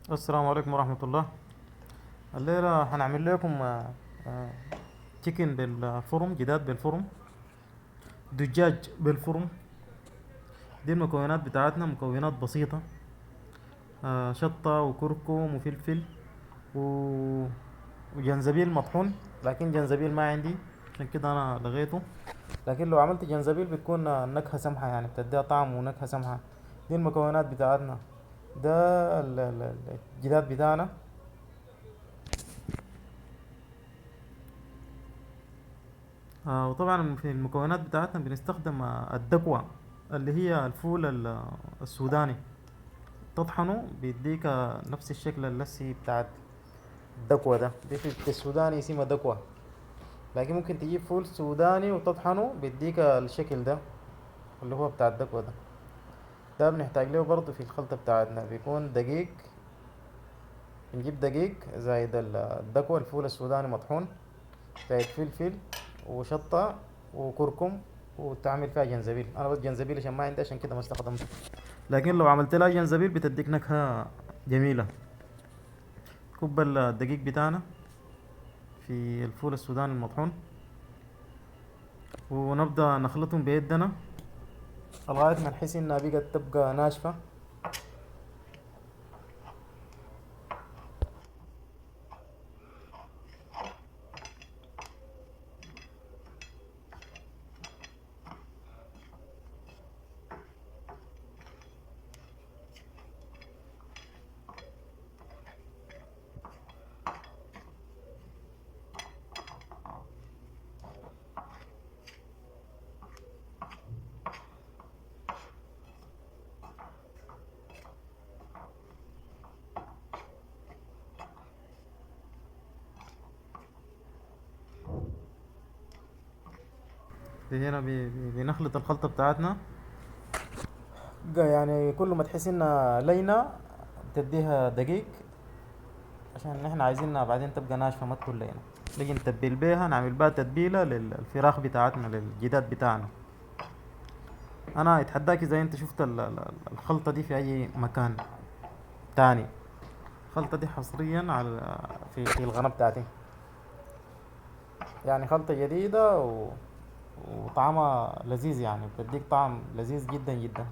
السلام عليكم ورحمة الله. الليلة هنعمل لكم تشيكن بالفرن، جداد بالفرن، دجاج بالفرن. دي المكونات بتاعتنا، مكونات بسيطة. شطة وكركم وفلفل و... وجنزبيل مطحون، لكن جنزبيل ما عندي عشان كده انا لغيته. لكن لو عملت جنزبيل بتكون نكهة سمحة، يعني بتديها طعم ونكهة سمحة. دي المكونات بتاعتنا. ده الجداد بتاعنا. وطبعا في المكونات بتاعتنا بنستخدم الدكوة، اللي هي الفول السوداني. تطحنه بيديك نفس الشكل اللسي بتاعت الدكوة. ده دي في السوداني اسمها دكوة، لكن ممكن تجيب فول سوداني وتطحنه بيديك الشكل ده اللي هو بتاع الدكوة ده. ده بنحتاج له برضه في الخلطة بتاعتنا، بيكون دقيق. بنجيب دقيق زائد الدكوة، الفول السوداني مطحون، زائد فلفل وشطة وكركم، وتعمل فيها جنزبيل. انا بس جنزبيل عشان ما عندي، عشان كده ما استخدمته. لكن لو عملت لها جنزبيل بتديك نكهة جميلة. كب الدقيق بتاعنا في الفول السوداني المطحون، ونبدأ نخلطهم بيدنا لغاية ما نحس انها بقت تبقى ناشفة. هنا بنخلط الخلطة بتاعتنا. يعني كل ما تحس انها لينة تديها دقيق، عشان احنا عايزينها بعدين تبقى ناشفة ما تكون لينة. نيجي نتبل بيها، نعمل بها تتبيلة للفراخ بتاعتنا، للجداد بتاعنا. انا اتحداك اذا انت شفت الخلطة دي في اي مكان تاني. الخلطة دي حصريا على في القناة بتاعتي. يعني خلطة جديدة وطعمها لذيذ، يعني بتديك طعم لذيذ جدا جدا.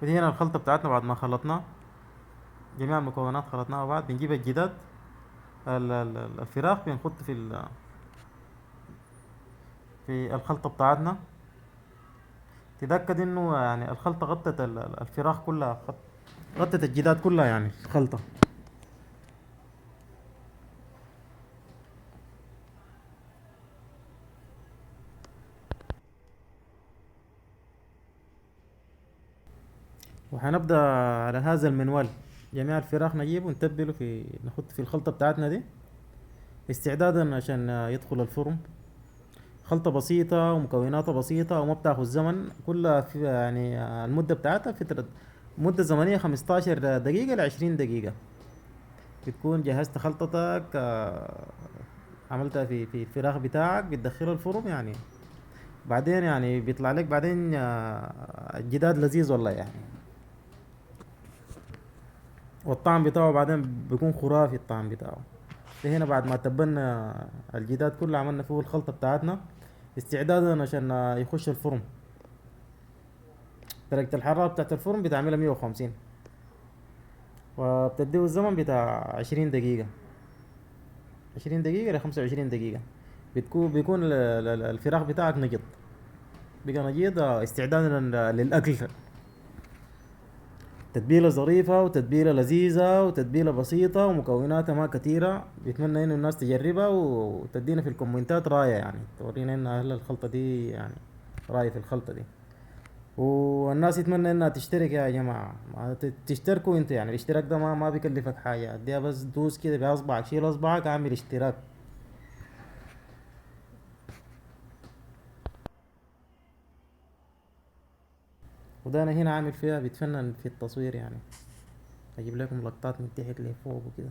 ودي هنا الخلطة بتاعتنا بعد ما خلطناه، جميع المكونات خلطناها بعد. بنجيب الجداد، الفراخ بنحط في الخلطة بتاعتنا. تتأكد انه يعني الخلطة غطت الفراخ كلها، غطت الجداد كلها يعني الخلطة. وهنبدأ على هذا المنوال. جميع الفراخ نجيب ونتبله نحط في الخلطة بتاعتنا دي استعدادا عشان يدخل الفرن. خلطة بسيطة ومكوناتها بسيطة وما بتاخد زمن، كلها في يعني المدة بتاعتها فترة، مدة زمنية 15 دقيقة ل20 دقيقة. بتكون جهزت خلطتك، عملتها في الفراخ بتاعك، بتدخلها الفرن يعني. بعدين يعني بيطلع لك بعدين الجداد لذيذ والله يعني. والطعم بتاعه بعدين بيكون خرافي الطعم بتاعه. هنا بعد ما تبلنا الجداد كله، عملنا فيه الخلطة بتاعتنا استعدادا عشان يخش الفرن. درجة الحرارة بتاعت الفرن بتعملها 150، وبتديه الزمن بتاع 20 دقيقة، 20 دقيقة ل25 دقيقة. بيكون الفراخ بتاعك نجط، بقى نجيض استعدادا للأكل. تتبيلة ظريفة وتتبيلة لذيذة وتتبيلة بسيطة ومكوناتها ما كتيرة. بيتمنى انه الناس تجربها وتدينا في الكومنتات راية، يعني تورينا ان اهل الخلطة دي يعني راية في الخلطة دي. والناس يتمنى انها تشترك يا جماعة، ما تشتركوا انت، يعني الاشتراك ده ما بيكلفك حاجة، اديها بس دوس كده باصبعك، شيل اصبعك اعمل اشتراك. وده انا هنا عامل فيها بيتفنن في التصوير يعني، اجيب لكم لقطات من تحت لفوق وكده.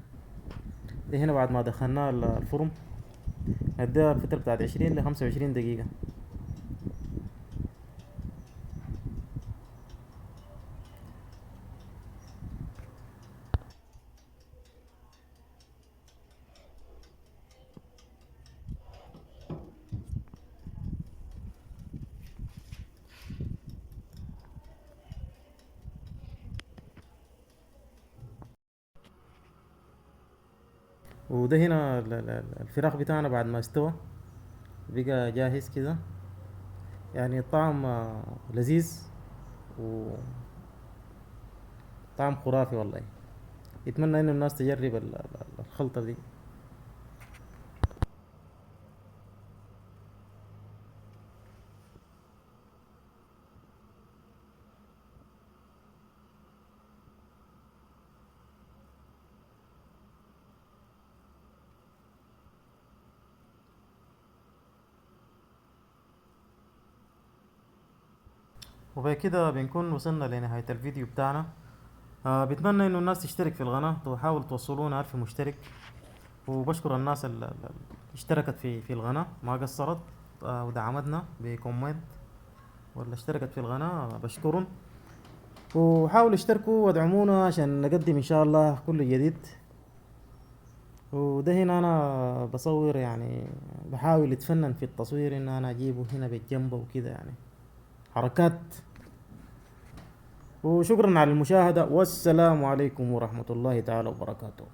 دي هنا بعد ما دخلناها الفرن، نديها الفترة بتاعت 20 ل 25 دقيقة. وده هنا الفراخ بتاعنا بعد ما استوى بقى جاهز كده، يعني الطعم لذيذ وطعم خرافي والله. يتمنى انه الناس تجرب الخلطة دي. وبكده بنكون وصلنا لنهاية الفيديو بتاعنا. بتمنى انه الناس تشترك في القناة، وحاول توصلونا 1000 مشترك. وبشكر الناس اللي اشتركت في القناة ما قصرت، ودعمتنا بكومنت، ولا اشتركت في القناة بشكرهم. وحاولوا اشتركوا وادعمونا عشان نقدم ان شاء الله كل جديد. وده هنا انا بصور يعني، بحاول اتفنن في التصوير ان انا اجيبه هنا بالجنب وكده يعني حركات. وشكرا على المشاهدة، والسلام عليكم ورحمة الله تعالى وبركاته.